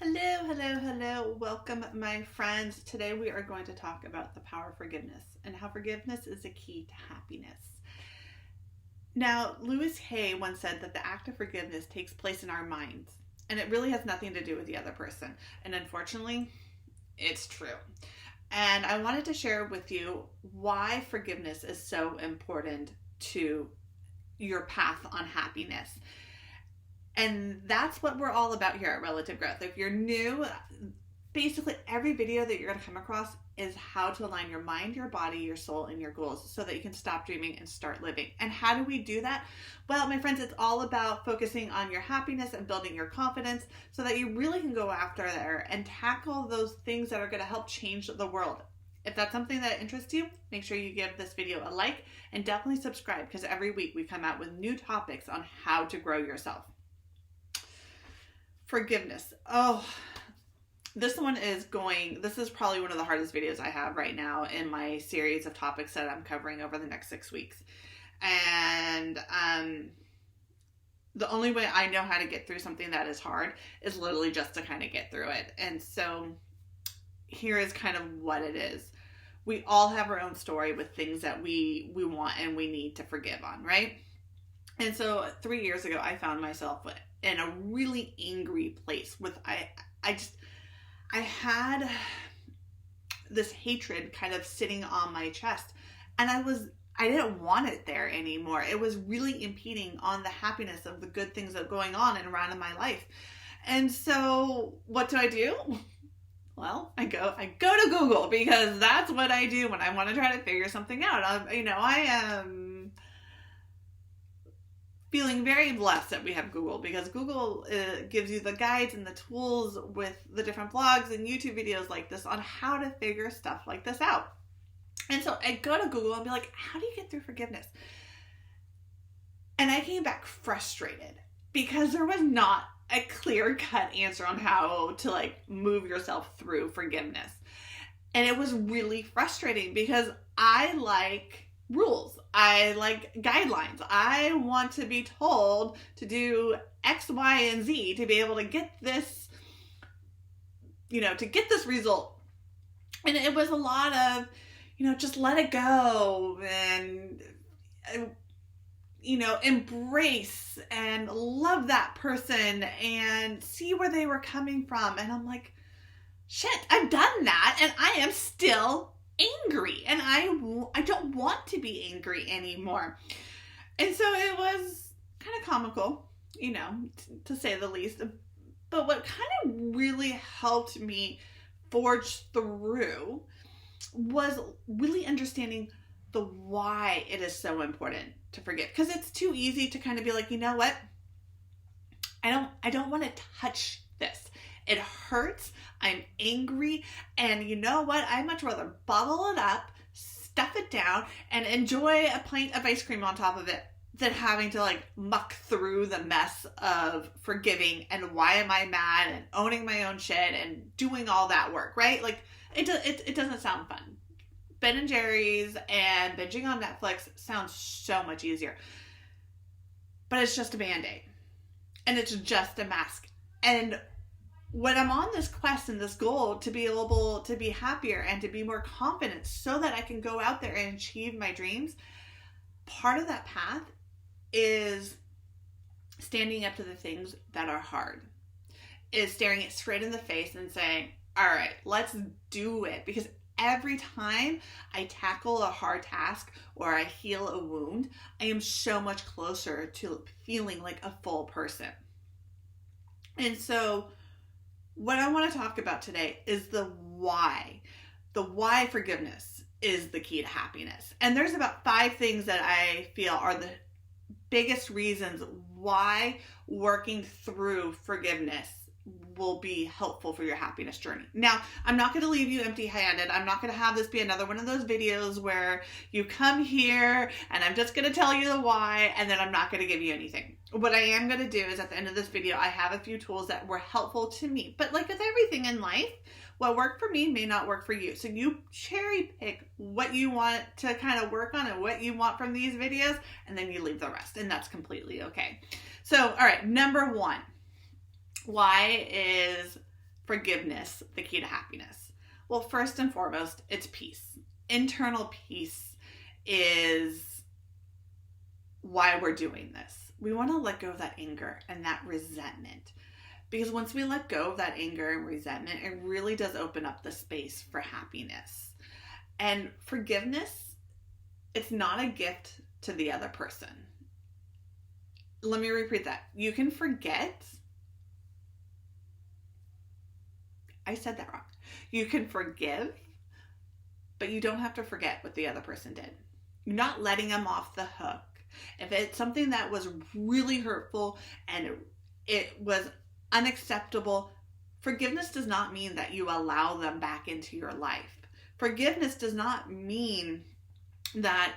Hello, hello, hello. Welcome, my friends. Today we are going to talk about the power of forgiveness and how forgiveness is the key to happiness. Now, Louis Hay once said that the act of forgiveness takes place in our minds, and it really has nothing to do with the other person. And unfortunately, it's true. And I wanted to share with you why forgiveness is so important to your path on happiness. And that's what we're all about here at Relative Growth. If you're new, basically every video that you're going to come across is how to align your mind, your body, your soul, and your goals so that you can stop dreaming and start living. And how do we do that? Well, my friends, it's all about focusing on your happiness and building your confidence so that you really can go after there and tackle those things that are going to help change the world. If that's something that interests you, make sure you give this video a like and definitely subscribe, because every week we come out with new topics on how to grow yourself. Forgiveness. Oh, this is probably one of the hardest videos I have right now in my series of topics that I'm covering over the next 6 weeks. And the only way I know how to get through something that is hard is literally just to kind of get through it. And so here is kind of what it is. We all have our own story with things that we want and we need to forgive on, right? And so 3 years ago, I found myself in a really angry place with, I had this hatred kind of sitting on my chest, and I didn't want it there anymore. It was really impeding on the happiness of the good things that are going on and around in my life. And so what do? Well, I go to Google, because that's what I do when I want to try to figure something out. I am feeling very blessed that we have Google, because Google gives you the guides and the tools with the different blogs and YouTube videos like this on how to figure stuff like this out. And so I go to Google and be like, how do you get through forgiveness? And I came back frustrated because there was not a clear-cut answer on how to move yourself through forgiveness. And it was really frustrating because I like rules. I like guidelines. I want to be told to do X, Y, and Z to be able to get this, to get this result. And it was a lot of, just let it go and, embrace and love that person and see where they were coming from. And I'm like, shit, I've done that and I am still angry, and I don't want to be angry anymore. And so it was kind of comical, to say the least. But what kind of really helped me forge through was really understanding the why it is so important to forgive. Because it's too easy to kind of be like, you know what? I don't want to touch this. It hurts. I'm angry. And you know what? I'd much rather bottle it up, stuff it down, and enjoy a pint of ice cream on top of it than having to muck through the mess of forgiving and why am I mad and owning my own shit and doing all that work, right? It doesn't sound fun. Ben and Jerry's and binging on Netflix sounds so much easier. But it's just a Band-Aid. And it's just a mask. And when I'm on this quest and this goal to be able to be happier and to be more confident so that I can go out there and achieve my dreams, part of that path is standing up to the things that are hard, is staring it straight in the face and saying, all right, let's do it. Because every time I tackle a hard task or I heal a wound, I am so much closer to feeling like a full person. And so what I want to talk about today is the why. The why forgiveness is the key to happiness. And there's about 5 things that I feel are the biggest reasons why working through forgiveness will be helpful for your happiness journey. Now, I'm not going to leave you empty-handed. I'm not going to have this be another one of those videos where you come here and I'm just going to tell you the why and then I'm not going to give you anything. What I am going to do is at the end of this video, I have a few tools that were helpful to me. But like with everything in life, what worked for me may not work for you. So you cherry pick what you want to kind of work on and what you want from these videos, and then you leave the rest, and that's completely okay. So, all right, number 1. Why is forgiveness the key to happiness? Well, first and foremost, it's peace. Internal peace is why we're doing this. We want to let go of that anger and that resentment. Because once we let go of that anger and resentment, it really does open up the space for happiness. And forgiveness, it's not a gift to the other person. Let me repeat that. You can forget. I said that wrong. You can forgive, but you don't have to forget what the other person did. You're not letting them off the hook. If it's something that was really hurtful and it was unacceptable, forgiveness does not mean that you allow them back into your life. Forgiveness does not mean that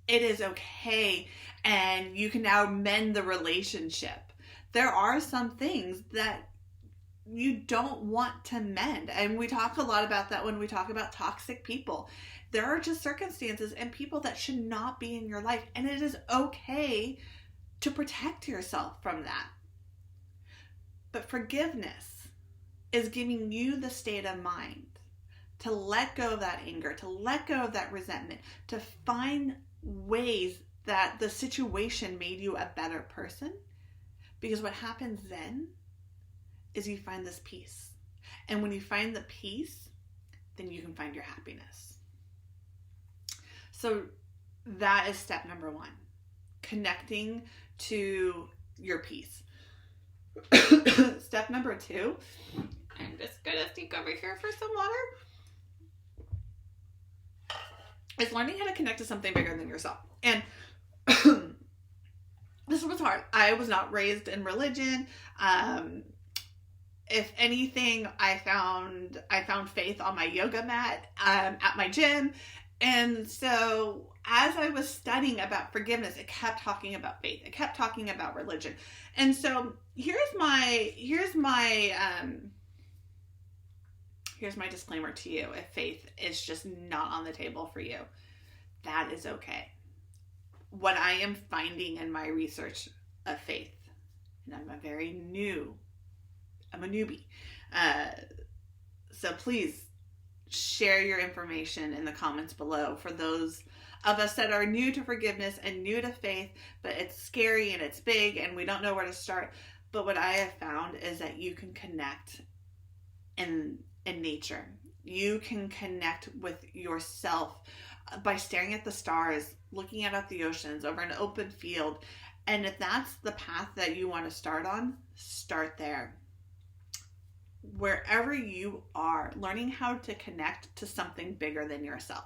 it is okay and you can now mend the relationship. There are some things that you don't want to mend. And we talk a lot about that when we talk about toxic people. There are just circumstances and people that should not be in your life. And it is okay to protect yourself from that. But forgiveness is giving you the state of mind to let go of that anger, to let go of that resentment, to find ways that the situation made you a better person. Because what happens then is you find this peace. And when you find the peace, then you can find your happiness. So that is step number 1. Connecting to your peace. Step number 2, I'm just going to sneak over here for some water, is learning how to connect to something bigger than yourself. And this was hard. I was not raised in religion. If anything, I found faith on my yoga mat at my gym. And so as I was studying about forgiveness, it kept talking about faith. It kept talking about religion. And so here's my disclaimer to you. If faith is just not on the table for you, that is okay. What I am finding in my research of faith, and I'm a newbie. So please share your information in the comments below for those of us that are new to forgiveness and new to faith, but it's scary and it's big and we don't know where to start. But what I have found is that you can connect in nature. You can connect with yourself by staring at the stars, looking out at the oceans, over an open field. And if that's the path that you want to start on, start there. Wherever you are, learning how to connect to something bigger than yourself,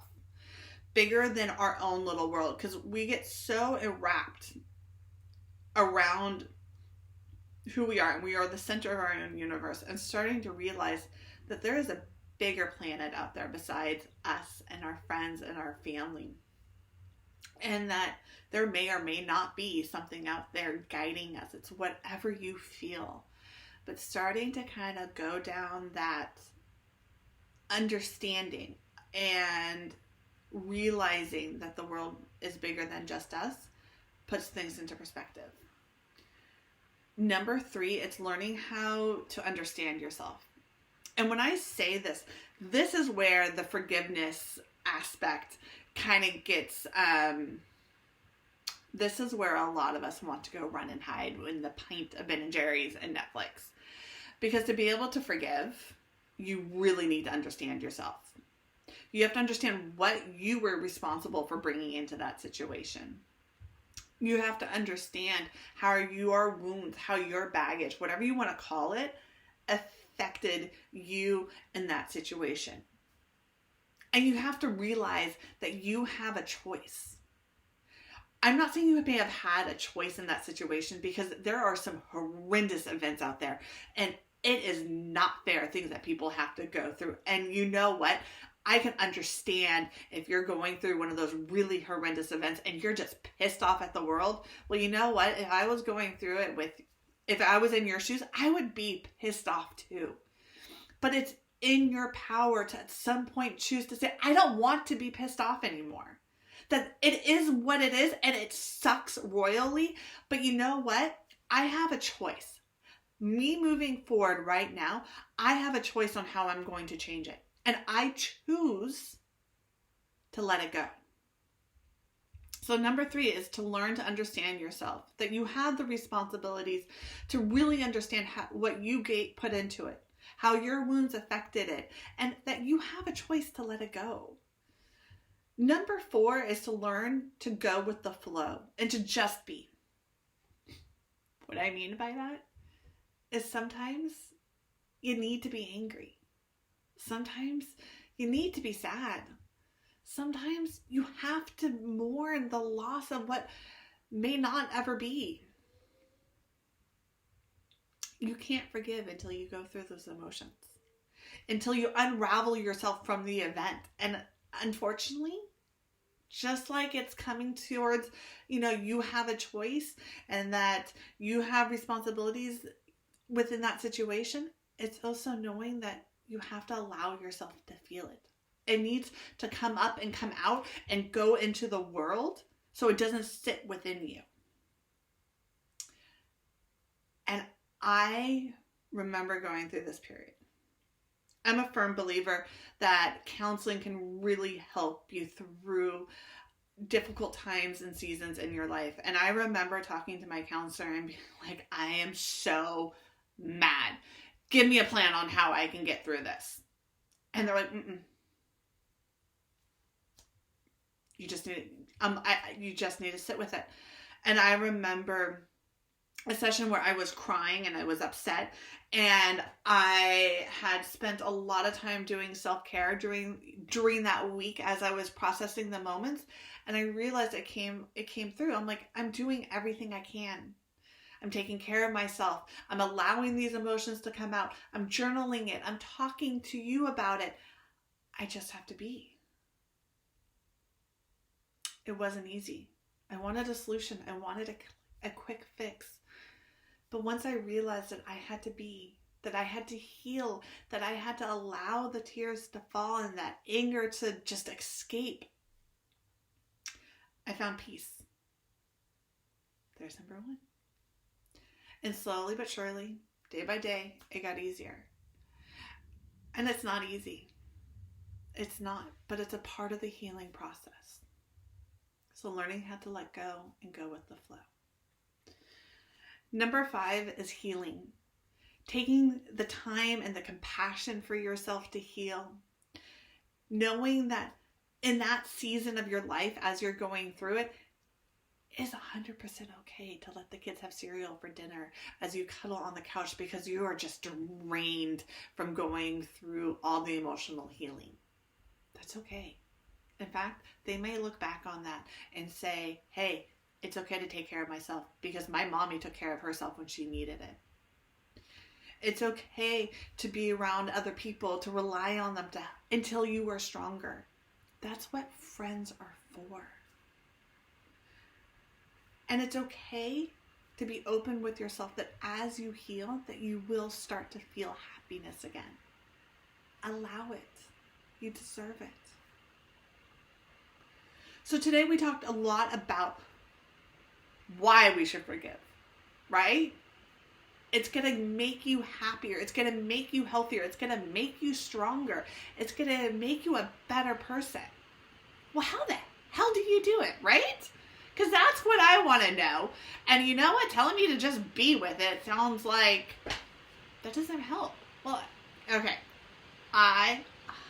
bigger than our own little world, because we get so wrapped around who we are, and we are the center of our own universe, and starting to realize that there is a bigger planet out there besides us and our friends and our family, and that there may or may not be something out there guiding us. It's whatever you feel. But starting to kind of go down that understanding and realizing that the world is bigger than just us puts things into perspective. Number 3, it's learning how to understand yourself. And when I say this, this is where the forgiveness aspect kind of gets, this is where a lot of us want to go run and hide in the pint of Ben & Jerry's and Netflix. Because to be able to forgive, you really need to understand yourself. You have to understand what you were responsible for bringing into that situation. You have to understand how your wounds, how your baggage, whatever you want to call it, affected you in that situation. And you have to realize that you have a choice. I'm not saying you may have had a choice in that situation, because there are some horrendous events out there, and it is not fair things that people have to go through. And you know what? I can understand if you're going through one of those really horrendous events and you're just pissed off at the world. Well, you know what? If I was going through it if I was in your shoes, I would be pissed off too. But it's in your power to at some point choose to say, I don't want to be pissed off anymore. That it is what it is and it sucks royally. But you know what? I have a choice. Me moving forward right now, I have a choice on how I'm going to change it. And I choose to let it go. So number 3 is to learn to understand yourself, that you have the responsibilities to really understand what you put into it, how your wounds affected it, and that you have a choice to let it go. Number 4 is to learn to go with the flow and to just be. What I mean by that is sometimes you need to be angry. Sometimes you need to be sad. Sometimes you have to mourn the loss of what may not ever be. You can't forgive until you go through those emotions, until you unravel yourself from the event. And unfortunately, just like it's coming towards, you have a choice and that you have responsibilities within that situation, it's also knowing that you have to allow yourself to feel it. It needs to come up and come out and go into the world so it doesn't sit within you. And I remember going through this period. I'm a firm believer that counseling can really help you through difficult times and seasons in your life. And I remember talking to my counselor and being like, I am so mad. Give me a plan on how I can get through this. And they're like, you just need to sit with it. And I remember a session where I was crying and I was upset, and I had spent a lot of time doing self-care during that week as I was processing the moments, and I realized it came through. I'm like, I'm doing everything I can. I'm taking care of myself. I'm allowing these emotions to come out. I'm journaling it. I'm talking to you about it. I just have to be. It wasn't easy. I wanted a solution. I wanted a quick fix. But once I realized that I had to be, that I had to heal, that I had to allow the tears to fall and that anger to just escape, I found peace. There's number 1. And slowly but surely, day by day, it got easier. And it's not easy. It's not, but it's a part of the healing process. So learning how to let go and go with the flow. Number 5 is healing. Taking the time and the compassion for yourself to heal. Knowing that in that season of your life, as you're going through it, is 100% okay to let the kids have cereal for dinner as you cuddle on the couch because you are just drained from going through all the emotional healing. That's okay. In fact, they may look back on that and say, hey, it's okay to take care of myself because my mommy took care of herself when she needed it. It's okay to be around other people, to rely on them until you are stronger. That's what friends are for. And it's okay to be open with yourself that as you heal, that you will start to feel happiness again. Allow it. You deserve it. So today we talked a lot about why we should forgive, right? It's going to make you happier. It's going to make you healthier. It's going to make you stronger. It's going to make you a better person. Well, how the hell do you do it, right? Because that's what I want to know. And you know what? Telling me to just be with it sounds like that doesn't help. Well, okay. I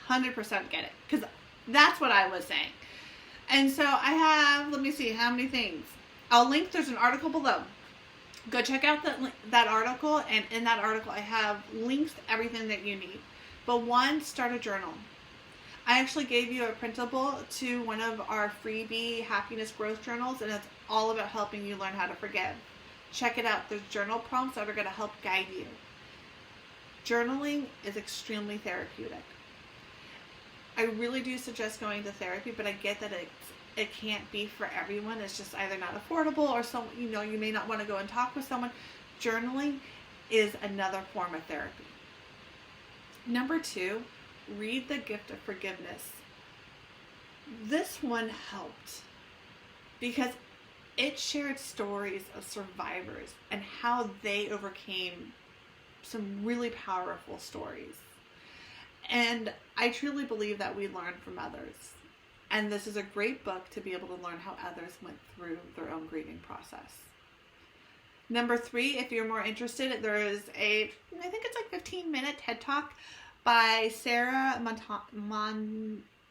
100% get it. Because that's what I was saying. And so I have, let me see, how many things. I'll link, there's an article below. Go check out that article. And in that article, I have links to everything that you need. But 1, start a journal. I actually gave you a printable to one of our freebie happiness growth journals, and it's all about helping you learn how to forgive. Check it out. There's journal prompts that are going to help guide you. Journaling is extremely therapeutic. I really do suggest going to therapy, but I get that it can't be for everyone. It's just either not affordable or you may not want to go and talk with someone. Journaling is another form of therapy. Number 2, read The Gift of Forgiveness. This one helped because it shared stories of survivors and how they overcame some really powerful stories. And I truly believe that we learn from others. And this is a great book to be able to learn how others went through their own grieving process. Number 3, if you're more interested, there is I think it's like 15-minute TED Talk by Sarah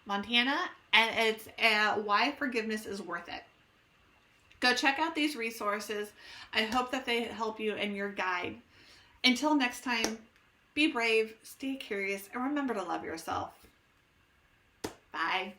Montana, and it's Why Forgiveness is Worth It. Go check out these resources. I hope that they help you in your guide. Until next time, be brave, stay curious, and remember to love yourself. Bye.